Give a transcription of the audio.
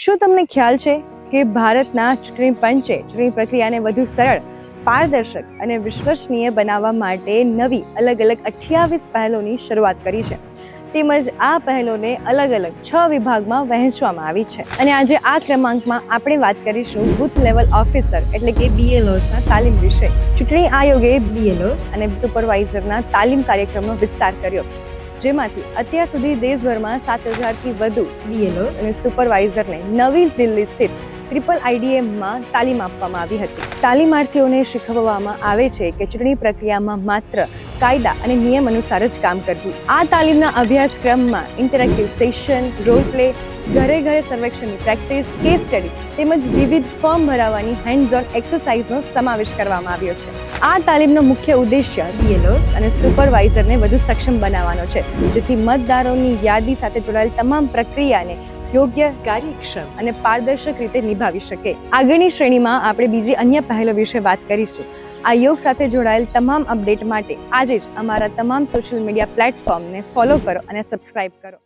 શું તમને ખ્યાલ છે કે ભારતના ચૂંટણી પંચે ચૂંટણી પ્રક્રિયાને વધુ સરળ, પારદર્શક અને વિશ્વસનીય બનાવવા માટે નવી અલગ અલગ 28 પહેલોની શરૂઆત કરી છે. તેમજ આ પહેલોને અલગ અલગ 6 વિભાગમાં વહેંચવામાં આવી છે. અને આજે આ ક્રમાંકમાં આપણે વાત કરીશું બૂથ લેવલ ઓફિસર એટલે કે BLOsના તાલીમ વિશે. ચૂંટણી આયોગે BLOs અને સુપરવાઇઝરના તાલીમ કાર્યક્રમનો વિસ્તાર કર્યો, જેમાંથી અત્યાર સુધી દેશભરમાં 7,000થી વધુ BLOs અને સુપરવાઇઝરને નવી દિલ્હી સ્થિત IIIDમાં તાલીમ આપવામાં આવી હતી. તાલીમાર્થીઓને શીખવવામાં આવે છે કે ચૂંટણી પ્રક્રિયામાં માત્ર કાયદા અને નિયમ અનુસાર જ કામ કરવું. આ તાલીમના અભ્યાસક્રમમાં ઇન્ટરેક્ટિવ સેશન, રોલ પ્લે, ઘરે ઘરે સર્વેક્ષણની પ્રેક્ટિસ, કેસ સ્ટડી તેમજ વિવિધ ફોર્મ ભરાવાની હેન્ડ્સ ઓન એક્સરસાઇઝનો સમાવેશ કરવામાં આવ્યો છે. આ તાલીમનો મુખ્ય ઉદ્દેશ્ય BLOs અને સુપરવાઇઝરને વધુ સક્ષમ બનાવવાનો છે, જેથી મતદારોની યાદી સાથે જોડાયેલ તમામ પ્રક્રિયાને યોગ્ય, કાર્યક્ષમ અને પારદર્શક રીતે નિભાવી શકે. આગળની શ્રેણીમાં આપણે બીજી અન્ય પહેલો વિશે વાત કરીશું. આ યોગ સાથે જોડાયેલ તમામ અપડેટ માટે આજે જ અમારા તમામ સોશિયલ મીડિયા પ્લેટફોર્મને ફોલો કરો અને સબસ્ક્રાઇબ કરો.